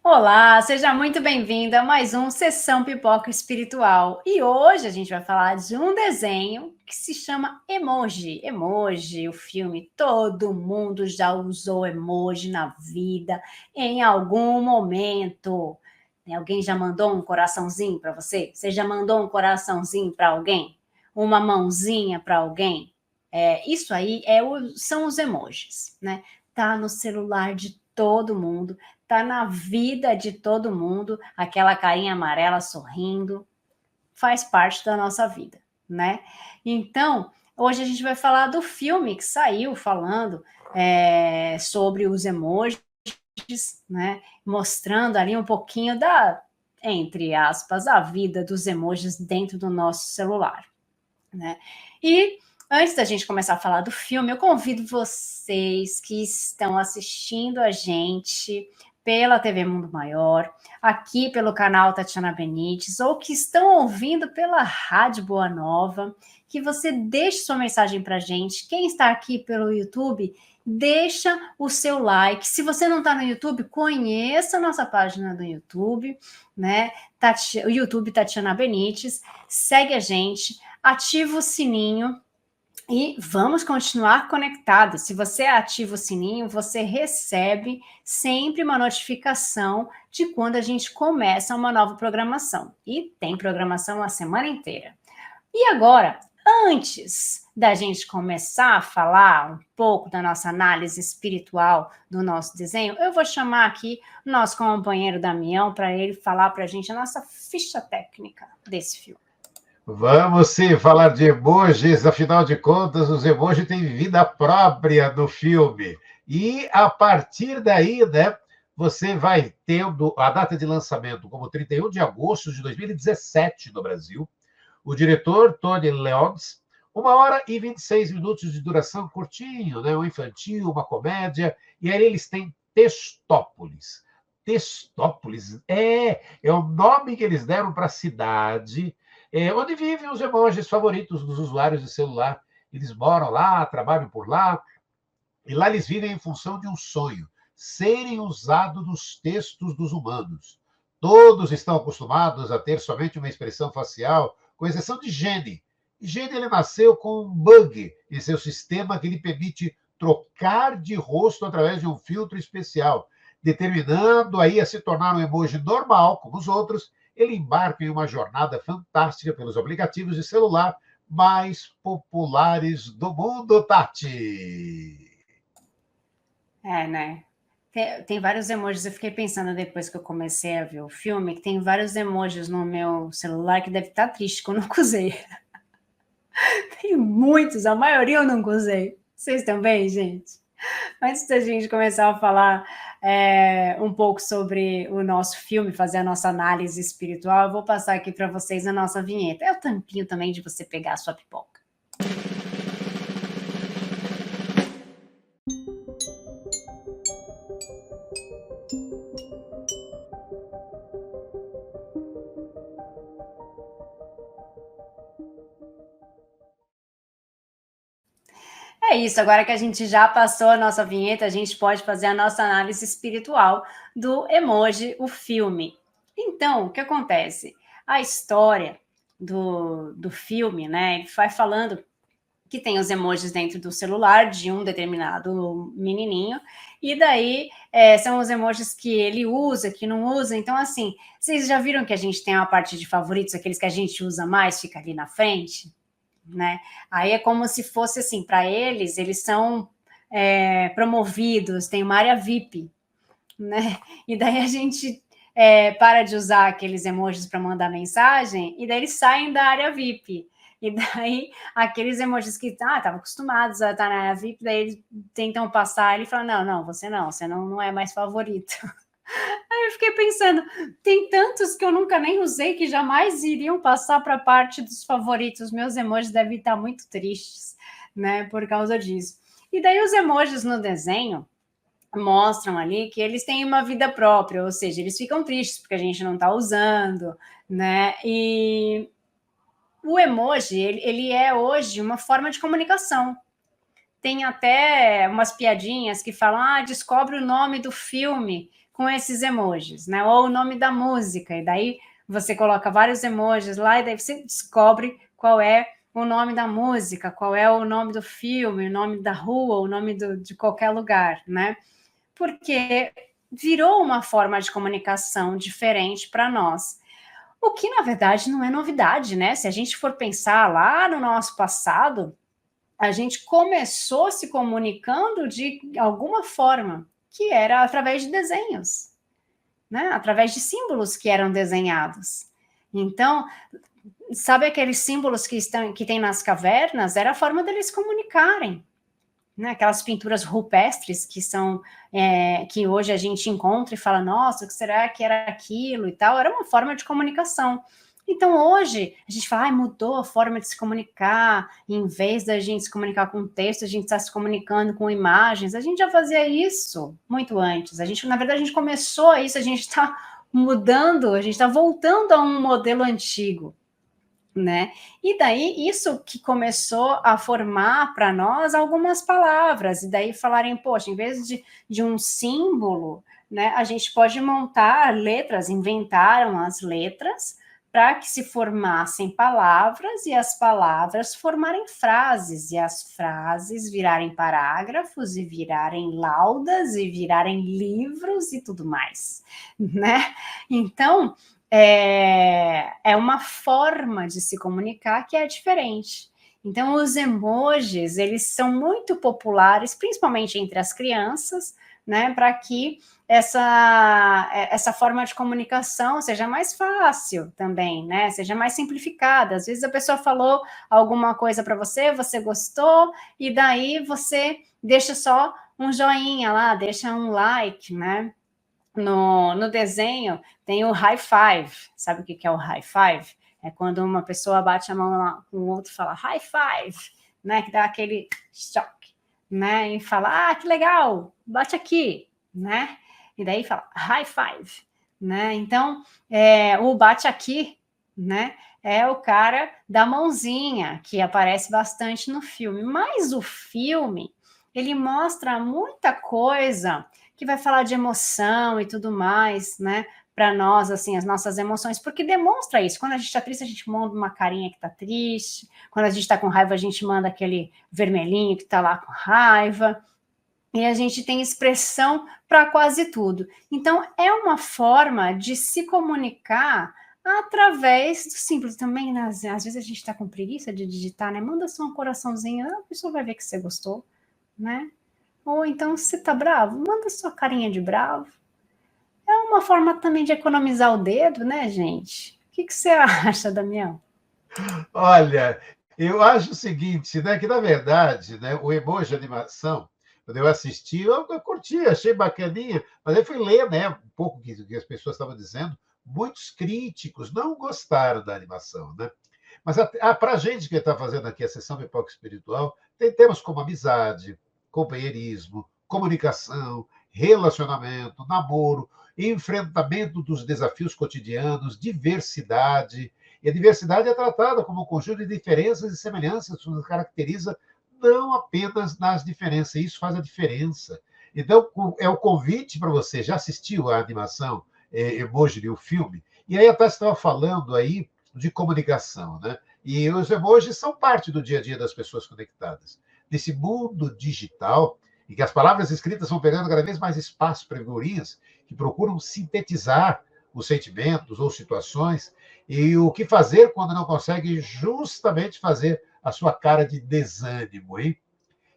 Olá, seja muito bem-vinda a mais um Sessão Pipoca Espiritual. E hoje a gente vai falar de um desenho que se chama Emoji. Emoji, o filme, todo mundo já usou emoji na vida em algum momento. Alguém já mandou um coraçãozinho para você? Você já mandou um coraçãozinho para alguém? Uma mãozinha para alguém? Isso aí são os emojis, né? Tá no celular de todo mundo. Tá na vida de todo mundo, aquela carinha amarela sorrindo, faz parte da nossa vida, né? Então, hoje a gente vai falar do filme que saiu falando sobre os emojis, né? Mostrando ali um pouquinho da, entre aspas, a vida dos emojis dentro do nosso celular, né? E antes da gente começar a falar do filme, eu convido vocês que estão assistindo a gente pela TV Mundo Maior, aqui pelo canal Tatiana Benites, ou que estão ouvindo pela Rádio Boa Nova, que você deixe sua mensagem para a gente. Quem está aqui pelo YouTube, deixa o seu like. Se você não está no YouTube, conheça a nossa página do YouTube, né? O YouTube Tatiana Benites, segue a gente, ativa o sininho e vamos continuar conectados. Se você ativa o sininho, você recebe sempre uma notificação de quando a gente começa uma nova programação. E tem programação a semana inteira. E agora, antes da gente começar a falar um pouco da nossa análise espiritual do nosso desenho, eu vou chamar aqui o nosso companheiro Damião para ele falar para a gente a nossa ficha técnica desse filme. Vamos sim falar de emojis, afinal de contas, os emojis têm vida própria no filme. E a partir daí, né, você vai tendo a data de lançamento como 31 de agosto de 2017 no Brasil. O diretor, Tony Leons, 1 hora e 26 minutos de duração, curtinho, né, um infantil, uma comédia. E aí eles têm Testópolis. Testópolis é o nome que eles deram para a cidade onde vivem os emojis favoritos dos usuários de celular. Eles moram lá, trabalham por lá, e lá eles vivem em função de um sonho: serem usados nos textos dos humanos. Todos estão acostumados a ter somente uma expressão facial, com exceção de Gene. E Gene ele nasceu com um bug em seu sistema que lhe permite trocar de rosto através de um filtro especial, determinando aí a se tornar um emoji normal, como os outros. Ele embarca em uma jornada fantástica pelos aplicativos de celular mais populares do mundo, Tati. Né? Tem vários emojis. Eu fiquei pensando depois que eu comecei a ver o filme que tem vários emojis no meu celular que deve estar triste que eu nunca usei. Tem muitos, a maioria eu nunca usei. Vocês também, gente? Antes da gente começar a falar um pouco sobre o nosso filme, fazer a nossa análise espiritual, eu vou passar aqui para vocês a nossa vinheta. É o tampinho também de você pegar a sua pipoca. É isso, agora que a gente já passou a nossa vinheta, a gente pode fazer a nossa análise espiritual do emoji, o filme. Então, o que acontece? A história do filme, né, ele vai falando que tem os emojis dentro do celular de um determinado menininho, e daí são os emojis que ele usa, que não usa. Então, assim, vocês já viram que a gente tem uma parte de favoritos, aqueles que a gente usa mais, fica ali na frente? Né? Aí é como se fosse assim, para eles são promovidos, tem uma área VIP, né? E daí a gente para de usar aqueles emojis para mandar mensagem, e daí eles saem da área VIP. E daí aqueles emojis que estavam acostumados a estar na área VIP, daí eles tentam passar e falam: não, você não é mais favorito. Aí eu fiquei pensando, tem tantos que eu nunca nem usei que jamais iriam passar para a parte dos favoritos. Meus emojis devem estar muito tristes, né, por causa disso. E daí os emojis no desenho mostram ali que eles têm uma vida própria, ou seja, eles ficam tristes porque a gente não está usando, né? E o emoji, ele é hoje uma forma de comunicação, tem até umas piadinhas que falam, descobre o nome do filme com esses emojis, né? Ou o nome da música, e daí você coloca vários emojis lá, e daí você descobre qual é o nome da música, qual é o nome do filme, o nome da rua, o nome de qualquer lugar, né? Porque virou uma forma de comunicação diferente para nós. O que, na verdade, não é novidade, né? Se a gente for pensar lá no nosso passado, a gente começou se comunicando de alguma forma, que era através de desenhos, né? Através de símbolos que eram desenhados. Então, sabe aqueles símbolos que tem nas cavernas? Era a forma deles comunicarem, né? Aquelas pinturas rupestres que são que hoje a gente encontra e fala, nossa, o que será que era aquilo e tal? Era uma forma de comunicação. Então, hoje, a gente fala, mudou a forma de se comunicar, em vez da gente se comunicar com texto, a gente está se comunicando com imagens. A gente já fazia isso muito antes. Na verdade, a gente começou isso, a gente está mudando, a gente está voltando a um modelo antigo, né? E daí, isso que começou a formar para nós algumas palavras, e daí falarem, poxa, em vez de um símbolo, né, a gente pode montar letras, inventaram as letras, para que se formassem palavras e as palavras formarem frases e as frases virarem parágrafos e virarem laudas e virarem livros e tudo mais, né? Então, é uma forma de se comunicar que é diferente. Então, os emojis, eles são muito populares, principalmente entre as crianças, né, para que essa forma de comunicação seja mais fácil também, né? Seja mais simplificada. Às vezes a pessoa falou alguma coisa para você, você gostou, e daí você deixa só um joinha lá, deixa um like, né? No desenho tem o high five. Sabe o que é o high five? É quando uma pessoa bate a mão com o outro e fala high five, né? Que dá aquele choque, né? E fala, que legal, bate aqui, né? E daí fala high five, né? Então, o bate aqui, né? É o cara da mãozinha, que aparece bastante no filme. Mas o filme, ele mostra muita coisa que vai falar de emoção e tudo mais, né? Para nós, assim, as nossas emoções, porque demonstra isso. Quando a gente está triste, a gente manda uma carinha que está triste. Quando a gente está com raiva, a gente manda aquele vermelhinho que está lá com raiva. E a gente tem expressão para quase tudo. Então, é uma forma de se comunicar através do simples. Também, né, às vezes, a gente está com preguiça de digitar, né? Manda só um coraçãozinho, a pessoa vai ver que você gostou, né? Ou então, se tá bravo, manda sua carinha de bravo. É uma forma também de economizar o dedo, né, gente? O que você acha, Damião? Olha, eu acho o seguinte, né, que na verdade, né, o emoji de animação, quando eu assisti, eu curti, achei bacaninha, mas aí fui ler, né, um pouco que as pessoas estavam dizendo, muitos críticos não gostaram da animação, né? Mas para a gente que está fazendo aqui a sessão Pipoca Espiritual, tem temas como amizade, companheirismo, comunicação, relacionamento, namoro, enfrentamento dos desafios cotidianos, diversidade. E a diversidade é tratada como um conjunto de diferenças e semelhanças que nos caracteriza não apenas nas diferenças. Isso faz a diferença. Então, é o convite para você. Já assistiu a animação Emoji, o filme? E aí a Tati estava falando aí de comunicação, né? E os emojis são parte do dia a dia das pessoas conectadas. Nesse mundo digital, em que as palavras escritas vão pegando cada vez mais espaço para figurinhas que procuram sintetizar os sentimentos ou situações, e o que fazer quando não consegue justamente fazer a sua cara de desânimo, hein?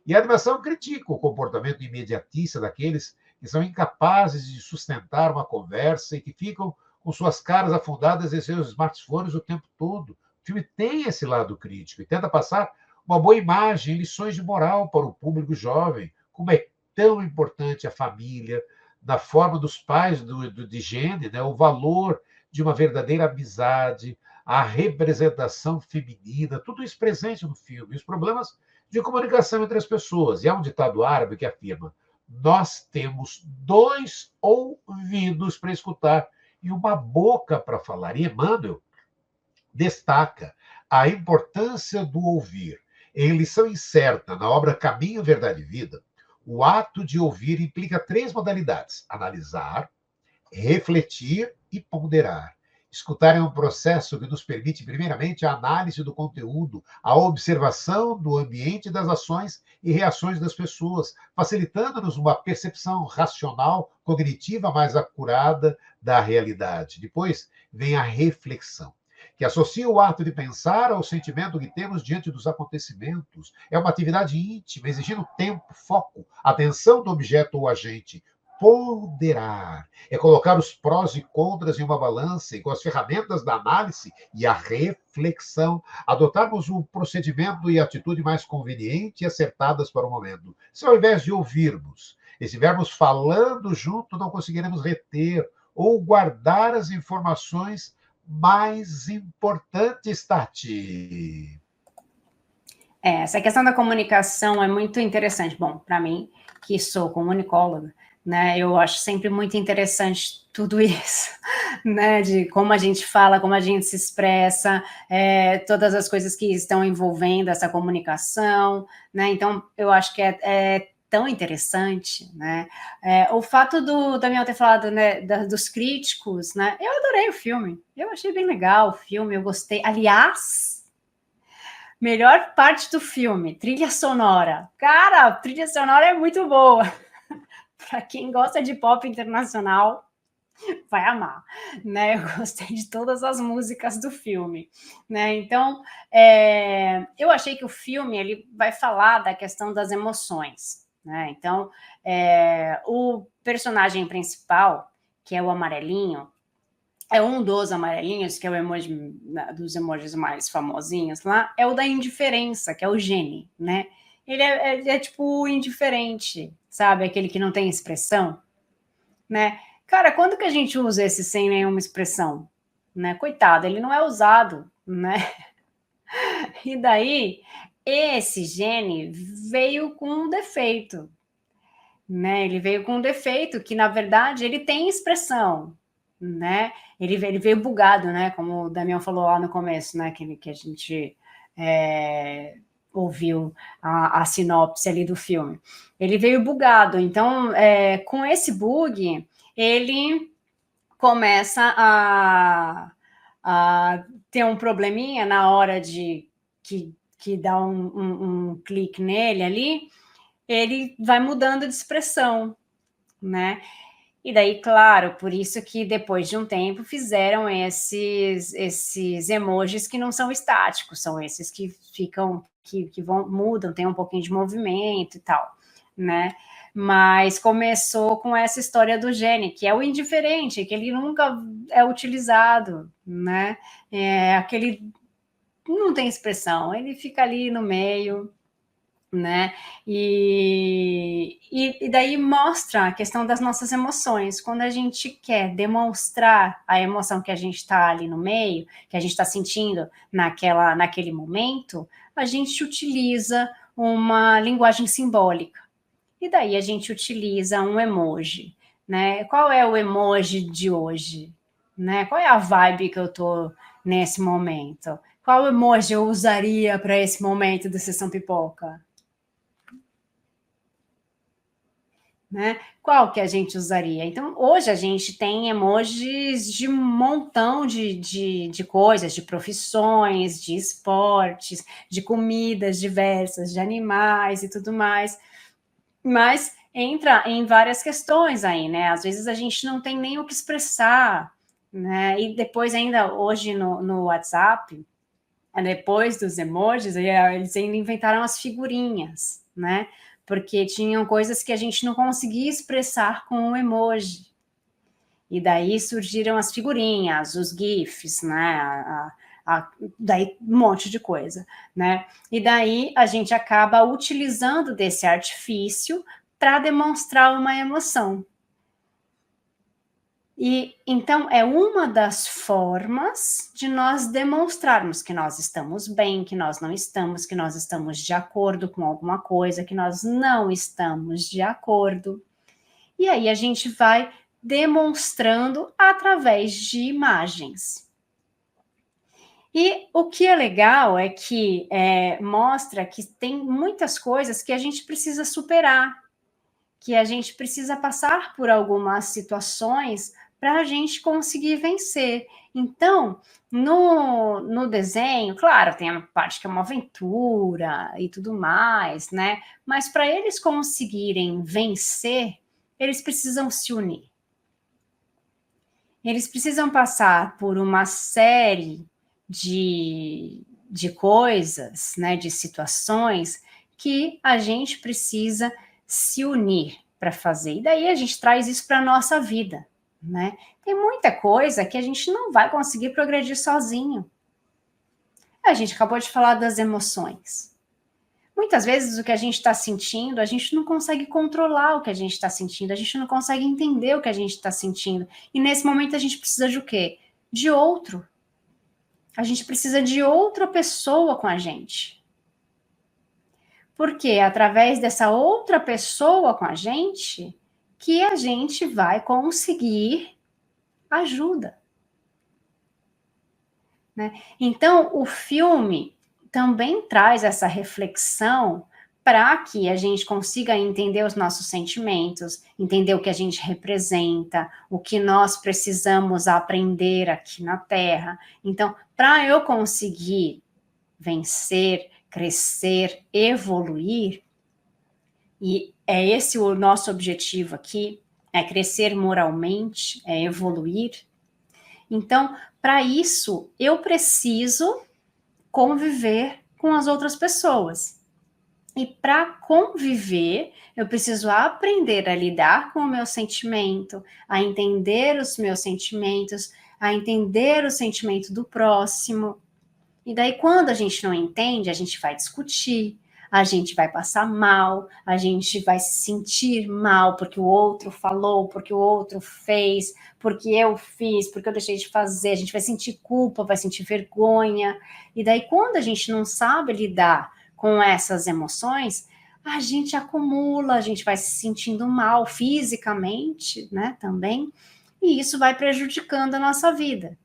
E a animação critica o comportamento imediatista daqueles que são incapazes de sustentar uma conversa e que ficam com suas caras afundadas em seus smartphones o tempo todo. O filme tem esse lado crítico e tenta passar uma boa imagem, lições de moral para o público jovem, como é tão importante a família, da forma dos pais de higiene, né? O valor de uma verdadeira amizade, a representação feminina, tudo isso presente no filme, os problemas de comunicação entre as pessoas. E há um ditado árabe que afirma: nós temos dois ouvidos para escutar e uma boca para falar. E Emmanuel destaca a importância do ouvir. Em Lição Incerta, na obra Caminho, Verdade e Vida, o ato de ouvir implica 3 modalidades: analisar, refletir e ponderar. Escutar é um processo que nos permite, primeiramente, a análise do conteúdo, a observação do ambiente das ações e reações das pessoas, facilitando-nos uma percepção racional, cognitiva mais acurada da realidade. Depois vem a reflexão, que associa o ato de pensar ao sentimento que temos diante dos acontecimentos. É uma atividade íntima, exigindo tempo, foco, atenção do objeto ou agente. Ponderar é colocar os prós e contras em uma balança e, com as ferramentas da análise e a reflexão, adotarmos um procedimento e atitude mais conveniente e acertadas para o momento. Se ao invés de ouvirmos, estivermos falando junto, não conseguiremos reter ou guardar as informações mais importantes, Tati. Essa questão da comunicação é muito interessante. Bom, para mim, que sou comunicóloga, né, eu acho sempre muito interessante tudo isso, né, de como a gente fala, como a gente se expressa, todas as coisas que estão envolvendo essa comunicação, né, então eu acho que é tão interessante, né, o fato do Damião ter falado, né, dos críticos, né, eu adorei o filme, eu achei bem legal o filme, eu gostei, aliás, melhor parte do filme, trilha sonora, cara, a trilha sonora é muito boa, para quem gosta de pop internacional, vai amar, né? Eu gostei de todas as músicas do filme, né? Então, eu achei que o filme ele vai falar da questão das emoções, né? Então, o personagem principal, que é o amarelinho, é um dos amarelinhos, que é o emoji dos emojis mais famosinhos lá, é o da indiferença, que é o Gene, né? Ele é tipo indiferente, sabe? Aquele que não tem expressão, né? Cara, quando que a gente usa esse sem nenhuma expressão? Né? Coitado, ele não é usado, né? E daí, esse gene veio com um defeito, né? Ele veio com um defeito que, na verdade, ele tem expressão, né? Ele veio bugado, né? Como o Damião falou lá no começo, né? Que a gente ouviu a sinopse ali do filme. Ele veio bugado, então, com esse bug, ele começa a ter um probleminha na hora de que dá um clique nele ali, ele vai mudando de expressão, né? E daí, claro, por isso que depois de um tempo fizeram esses emojis que não são estáticos, são esses que ficam, que mudam, tem um pouquinho de movimento e tal, né? Mas começou com essa história do gene, que é o indiferente, que ele nunca é utilizado, né? Aquele não tem expressão, ele fica ali no meio, né? E daí mostra a questão das nossas emoções. Quando a gente quer demonstrar a emoção que a gente está ali no meio, que a gente está sentindo naquele momento, a gente utiliza uma linguagem simbólica. E daí a gente utiliza um emoji, né? Qual é o emoji de hoje? Né? Qual é a vibe que eu tô nesse momento? Qual emoji eu usaria para esse momento do Sessão Pipoca? Né? Qual que a gente usaria? Então, hoje a gente tem emojis de um montão de coisas, de profissões, de esportes, de comidas diversas, de animais e tudo mais. Mas entra em várias questões aí, né? Às vezes a gente não tem nem o que expressar, né? E depois ainda hoje no WhatsApp, depois dos emojis, eles ainda inventaram as figurinhas, né? Porque tinham coisas que a gente não conseguia expressar com o emoji. E daí surgiram as figurinhas, os GIFs, né? Daí um monte de coisa, né? E daí a gente acaba utilizando desse artifício para demonstrar uma emoção. E então é uma das formas de nós demonstrarmos que nós estamos bem, que nós não estamos, que nós estamos de acordo com alguma coisa, que nós não estamos de acordo. E aí a gente vai demonstrando através de imagens. E o que é legal é que mostra que tem muitas coisas que a gente precisa superar, que a gente precisa passar por algumas situações para a gente conseguir vencer. Então, no desenho, claro, tem a parte que é uma aventura e tudo mais, né? Mas para eles conseguirem vencer, eles precisam se unir. Eles precisam passar por uma série de coisas, né, de situações que a gente precisa se unir para fazer. E daí a gente traz isso para a nossa vida, né? Tem muita coisa que a gente não vai conseguir progredir sozinho. A gente acabou de falar das emoções. Muitas vezes o que a gente está sentindo, a gente não consegue controlar o que a gente está sentindo, a gente não consegue entender o que a gente está sentindo. E nesse momento a gente precisa de o quê? De outro. A gente precisa de outra pessoa com a gente. Porque é através dessa outra pessoa com a gente que a gente vai conseguir ajuda. Né? Então, o filme também traz essa reflexão para que a gente consiga entender os nossos sentimentos, entender o que a gente representa, o que nós precisamos aprender aqui na Terra. Então, para eu conseguir vencer, crescer, evoluir, e é esse o nosso objetivo aqui, é crescer moralmente, é evoluir. Então, para isso, eu preciso conviver com as outras pessoas. E para conviver, eu preciso aprender a lidar com o meu sentimento, a entender os meus sentimentos, a entender o sentimento do próximo. E daí, quando a gente não entende, a gente vai discutir, a gente vai passar mal, a gente vai se sentir mal porque o outro falou, porque o outro fez, porque eu fiz, porque eu deixei de fazer, a gente vai sentir culpa, vai sentir vergonha. E daí, quando a gente não sabe lidar com essas emoções, a gente acumula, a gente vai se sentindo mal fisicamente, né, também, e isso vai prejudicando a nossa vida.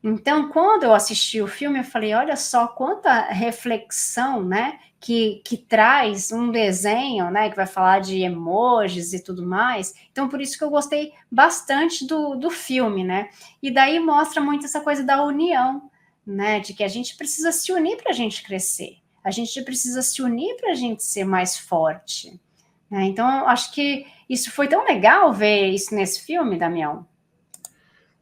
Então, quando eu assisti o filme, eu falei, olha só quanta reflexão, né, que traz um desenho, né, que vai falar de emojis e tudo mais. Então, por isso que eu gostei bastante do filme, né? E daí mostra muito essa coisa da união, né, de que a gente precisa se unir para a gente crescer. A gente precisa se unir para a gente ser mais forte. Né? Então, acho que isso foi tão legal ver isso nesse filme, Damião.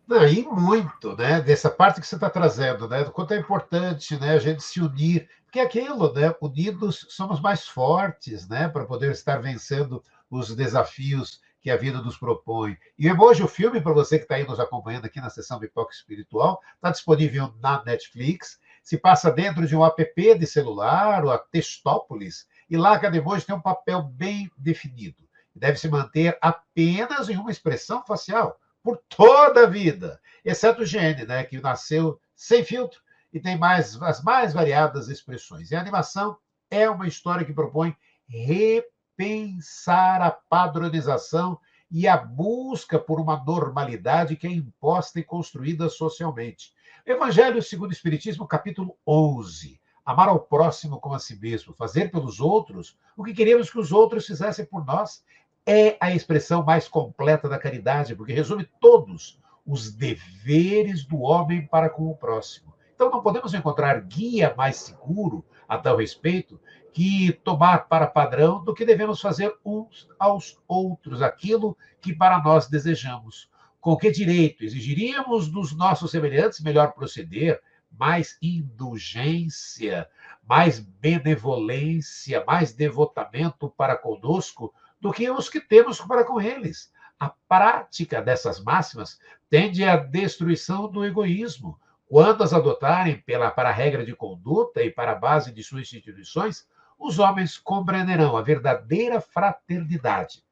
Não, e muito, né? Dessa parte que você está trazendo, né? Do quanto é importante, né? A gente se unir, porque é aquilo, né? Unidos somos mais fortes, né? Para poder estar vencendo os desafios que a vida nos propõe. E hoje o filme, para você que está aí nos acompanhando aqui na sessão Pipoca Espiritual, está disponível na Netflix. Se passa dentro de um app de celular, o Textópolis, e lá cada emoji tem um papel bem definido. Deve se manter apenas em uma expressão facial por toda a vida, exceto o Gene, né, que nasceu sem filtro e tem as mais variadas expressões. E a animação é uma história que propõe repensar a padronização e a busca por uma normalidade que é imposta e construída socialmente. Evangelho segundo o Espiritismo, capítulo 11. Amar ao próximo como a si mesmo, fazer pelos outros o que queríamos que os outros fizessem por nós, é a expressão mais completa da caridade, porque resume todos os deveres do homem para com o próximo. Então, não podemos encontrar guia mais seguro a tal respeito que tomar para padrão do que devemos fazer uns aos outros aquilo que para nós desejamos. Com que direito exigiríamos dos nossos semelhantes melhor proceder, mais indulgência, mais benevolência, mais devotamento para conosco, do que os que temos para com eles. A prática dessas máximas tende à destruição do egoísmo. Quando as adotarem para a regra de conduta e para a base de suas instituições, os homens compreenderão a verdadeira fraternidade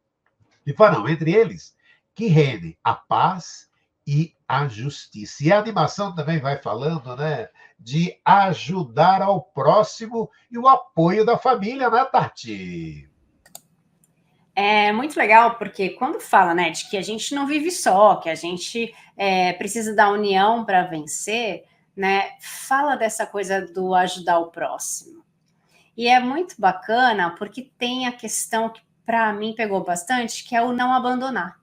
e farão entre eles que reine a paz e a justiça. E a animação também vai falando, né, de ajudar ao próximo e o apoio da família, né, Tati? É muito legal, porque quando fala, né, de que a gente não vive só, que a gente precisa da união para vencer, né, fala dessa coisa do ajudar o próximo. E é muito bacana porque tem a questão que para mim pegou bastante, que é o não abandonar,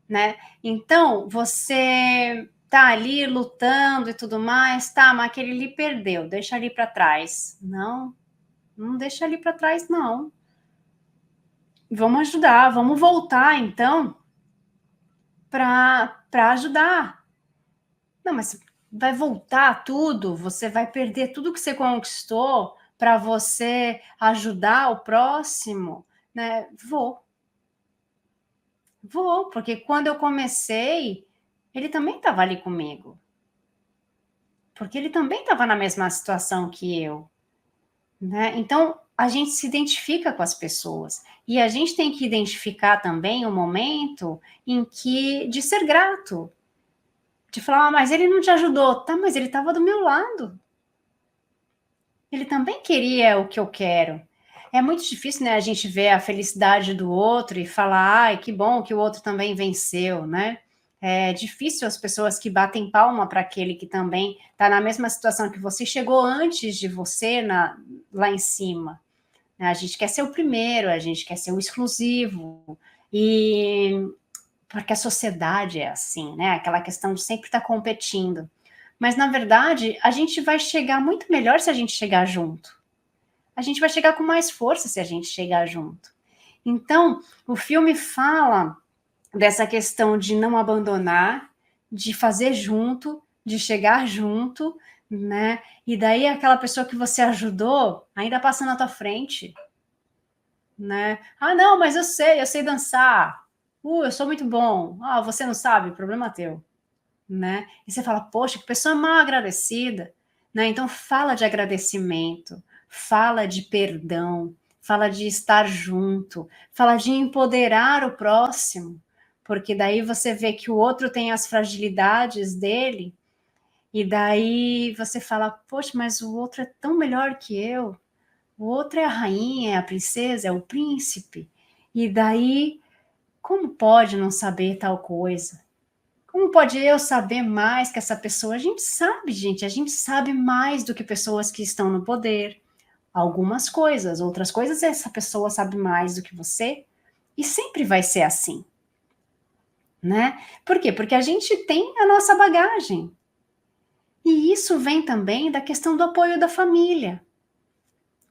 né? Então, você tá ali lutando e tudo mais, tá, mas aquele lhe perdeu, deixa ali para trás. Não, não deixa ali para trás, não. Vamos ajudar, vamos voltar, então, para ajudar. Não, mas vai voltar tudo, você vai perder tudo que você conquistou para você ajudar o próximo, né? Vou, porque quando eu comecei, ele também estava ali comigo. Porque ele também estava na mesma situação que eu, né? Então, a gente se identifica com as pessoas. E a gente tem que identificar também o momento em que de ser grato. De falar, mas ele não te ajudou. Tá, mas ele estava do meu lado. Ele também queria o que eu quero. É muito difícil, né, a gente ver a felicidade do outro e falar, ai, que bom que o outro também venceu, né? É difícil as pessoas que batem palma para aquele que também está na mesma situação que você, chegou antes de você lá em cima. A gente quer ser o primeiro, a gente quer ser o exclusivo, e porque a sociedade é assim, né? Aquela questão de sempre estar competindo. Mas, na verdade, a gente vai chegar muito melhor se a gente chegar junto. A gente vai chegar com mais força se a gente chegar junto. Então, o filme fala dessa questão de não abandonar, de fazer junto, de chegar junto, né? E daí aquela pessoa que você ajudou ainda passa na tua frente, né? Ah, não, mas eu sei dançar. Eu sou muito bom. Ah, você não sabe, problema teu, né? E você fala, poxa, que pessoa mal agradecida, né? Então fala de agradecimento, fala de perdão, fala de estar junto, fala de empoderar o próximo, porque daí você vê que o outro tem as fragilidades dele, e daí você fala, poxa, mas o outro é tão melhor que eu, o outro é a rainha, é a princesa, é o príncipe, e daí, como pode não saber tal coisa? Como pode eu saber mais que essa pessoa? A gente sabe, gente, a gente sabe mais do que pessoas que estão no poder. Algumas coisas, outras coisas essa pessoa sabe mais do que você, e sempre vai ser assim, né? Por quê? Porque a gente tem a nossa bagagem. E isso vem também da questão do apoio da família,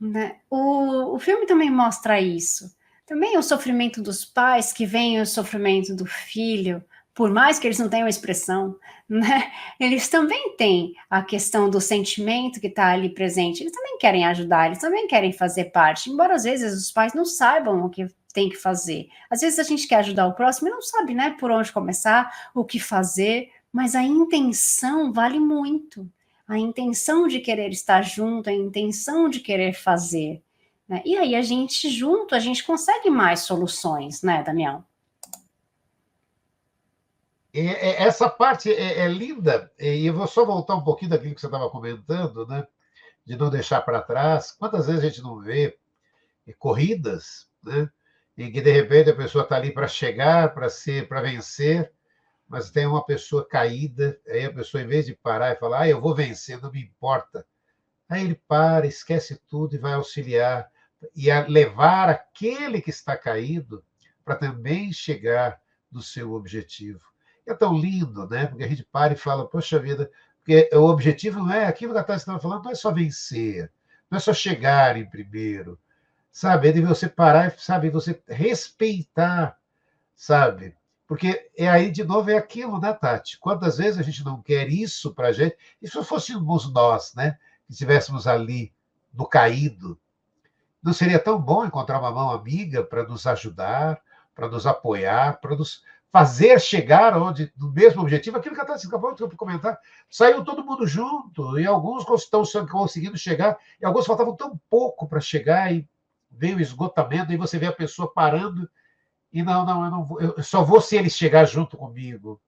né? O filme também mostra isso. Também o sofrimento dos pais, que vem o sofrimento do filho, por mais que eles não tenham expressão, né? Eles também têm a questão do sentimento que está ali presente. Eles também querem ajudar, eles também querem fazer parte, embora às vezes os pais não saibam o que tem que fazer. Às vezes a gente quer ajudar o próximo e não sabe, né, por onde começar, o que fazer, mas a intenção vale muito. A intenção de querer estar junto, a intenção de querer fazer, né? E aí a gente junto, a gente consegue mais soluções, né, Daniel? Essa parte é linda, e eu vou só voltar um pouquinho daquilo que você estava comentando, né? De não deixar para trás. Quantas vezes a gente não vê corridas, né? Em que de repente a pessoa está ali para chegar, para vencer, mas tem uma pessoa caída, aí a pessoa, em vez de parar e falar, eu vou vencer, não me importa. Aí ele para, esquece tudo e vai auxiliar e a levar aquele que está caído para também chegar no seu objetivo. É tão lindo, né? Porque a gente para e fala, poxa vida, porque o objetivo não é aquilo que a Tati estava falando, não é só vencer, não é só chegar em primeiro, sabe? É de você parar e, sabe, você respeitar, sabe? Porque é aí, de novo, é aquilo, né, Tati? Quantas vezes a gente não quer isso para a gente? E se fôssemos nós, né? Que estivéssemos ali no caído, não seria tão bom encontrar uma mão amiga para nos ajudar, para nos apoiar, para nos fazer chegar onde, no mesmo objetivo, aquilo que a Tati acabou de comentar, saiu todo mundo junto, e alguns estão conseguindo chegar, e alguns faltavam tão pouco para chegar, e veio o esgotamento, e você vê a pessoa parando e não, eu não vou, eu só vou se ele chegar junto comigo.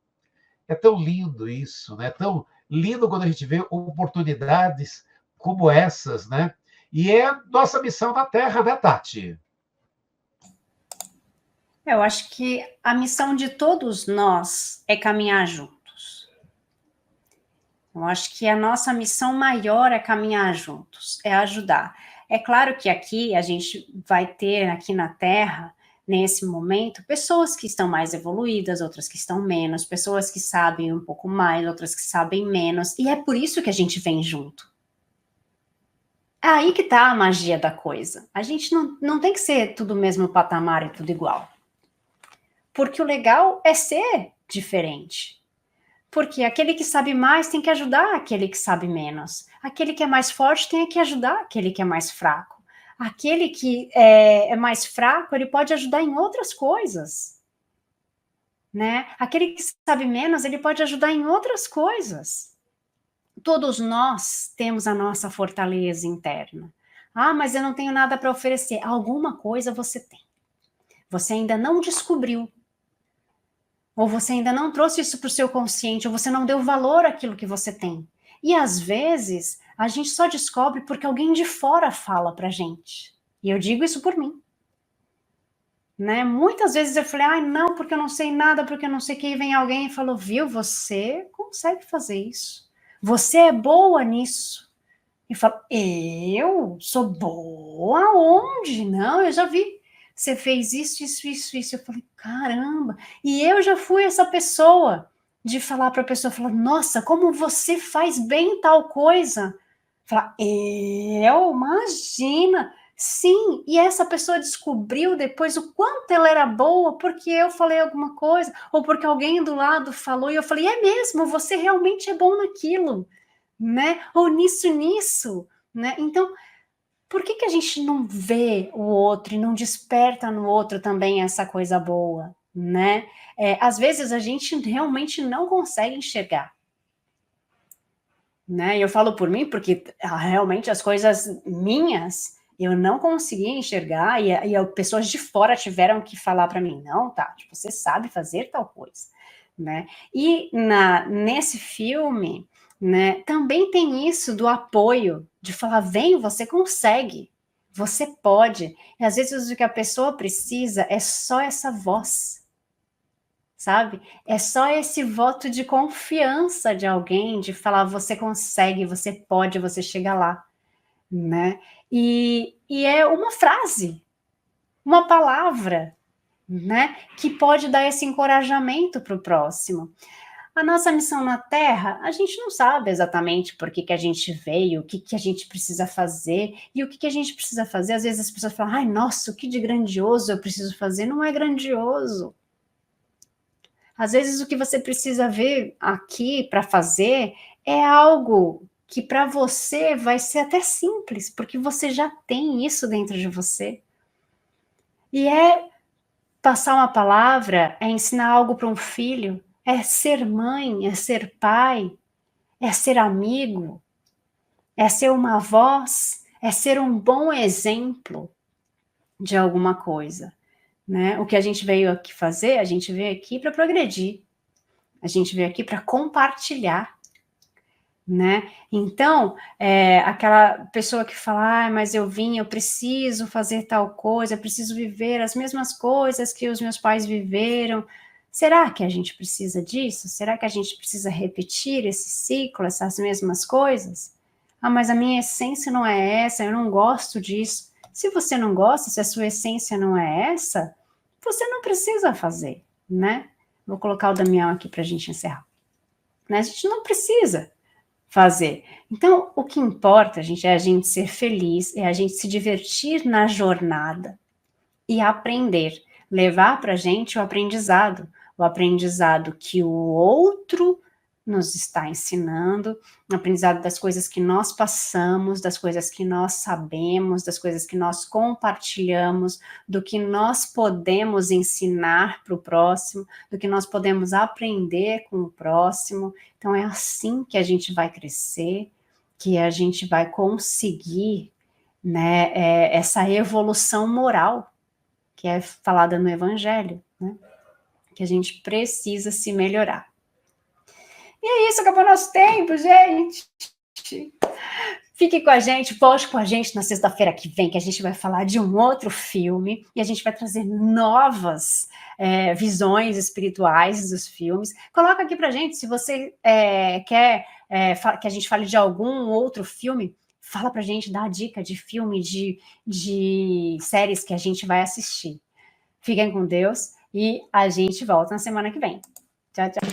É tão lindo isso, né? Tão lindo quando a gente vê oportunidades como essas, né? E é nossa missão na Terra, né, Tati? Eu acho que a missão de todos nós é caminhar juntos. Eu acho que a nossa missão maior é caminhar juntos, é ajudar. É claro que aqui a gente vai ter, aqui na Terra, nesse momento, pessoas que estão mais evoluídas, outras que estão menos, pessoas que sabem um pouco mais, outras que sabem menos, e é por isso que a gente vem junto. É aí que está a magia da coisa. A gente não tem que ser tudo mesmo patamar e tudo igual. Porque o legal é ser diferente. Porque aquele que sabe mais tem que ajudar aquele que sabe menos. Aquele que é mais forte tem que ajudar aquele que é mais fraco. Aquele que é mais fraco, ele pode ajudar em outras coisas. Né? Aquele que sabe menos, ele pode ajudar em outras coisas. Todos nós temos a nossa fortaleza interna. Ah, mas eu não tenho nada para oferecer. Alguma coisa você tem. Você ainda não descobriu. Ou você ainda não trouxe isso para o seu consciente, ou você não deu valor àquilo que você tem. E às vezes, a gente só descobre porque alguém de fora fala pra gente. E eu digo isso por mim. Né? Muitas vezes eu falei, ai, não, porque eu não sei nada, porque eu não sei quem. Vem alguém e falou, viu, você consegue fazer isso. Você é boa nisso. E fala, eu sou boa aonde? Não, eu já vi. Você fez isso, isso, isso, isso. Eu falei, caramba. E eu já fui essa pessoa de falar para a pessoa, falar, nossa, como você faz bem tal coisa. Falar, eu? Imagina. Sim, e essa pessoa descobriu depois o quanto ela era boa porque eu falei alguma coisa, ou porque alguém do lado falou, e eu falei, é mesmo, você realmente é bom naquilo. Né? Ou nisso, né? Então, por que a gente não vê o outro e não desperta no outro também essa coisa boa, né? Às vezes a gente realmente não consegue enxergar, né? Eu falo por mim porque realmente as coisas minhas eu não conseguia enxergar e pessoas de fora tiveram que falar para mim, não, Tati, você sabe fazer tal coisa, né? E nesse filme, né, também tem isso do apoio, de falar, vem, você consegue, você pode. E às vezes o que a pessoa precisa é só essa voz, sabe? É só esse voto de confiança de alguém, de falar, você consegue, você pode, você chega lá, né? E é uma frase, uma palavra, né? Que pode dar esse encorajamento para o próximo. A nossa missão na Terra, a gente não sabe exatamente por que a gente veio, o que a gente precisa fazer, e o que a gente precisa fazer. Às vezes as pessoas falam, ai, nossa, o que de grandioso eu preciso fazer? Não é grandioso. Às vezes o que você precisa ver aqui para fazer é algo que para você vai ser até simples, porque você já tem isso dentro de você. E é passar uma palavra, é ensinar algo para um filho, é ser mãe, é ser pai, é ser amigo, é ser uma voz, é ser um bom exemplo de alguma coisa, né? O que a gente veio aqui fazer, a gente veio aqui para progredir, a gente veio aqui para compartilhar, né? Então, aquela pessoa que fala, ah, mas eu preciso fazer tal coisa, eu preciso viver as mesmas coisas que os meus pais viveram. Será que a gente precisa disso? Será que a gente precisa repetir esse ciclo, essas mesmas coisas? Ah, mas a minha essência não é essa, eu não gosto disso. Se você não gosta, se a sua essência não é essa, você não precisa fazer, né? Vou colocar o Damião aqui para a gente encerrar. Né? A gente não precisa fazer. Então, o que importa, gente, é a gente ser feliz, é a gente se divertir na jornada e aprender, levar para a gente o aprendizado que o outro nos está ensinando, o aprendizado das coisas que nós passamos, das coisas que nós sabemos, das coisas que nós compartilhamos, do que nós podemos ensinar para o próximo, do que nós podemos aprender com o próximo. Então é assim que a gente vai crescer, que a gente vai conseguir, né, essa evolução moral que é falada no Evangelho, né? Que a gente precisa se melhorar. E é isso, acabou nosso tempo, gente. Fique com a gente, volte com a gente na sexta-feira que vem, que a gente vai falar de um outro filme e a gente vai trazer novas visões espirituais dos filmes. Coloca aqui pra gente se você quer que a gente fale de algum outro filme. Fala pra gente, dá a dica de filme, de séries que a gente vai assistir. Fiquem com Deus e a gente volta na semana que vem. Tchau, tchau.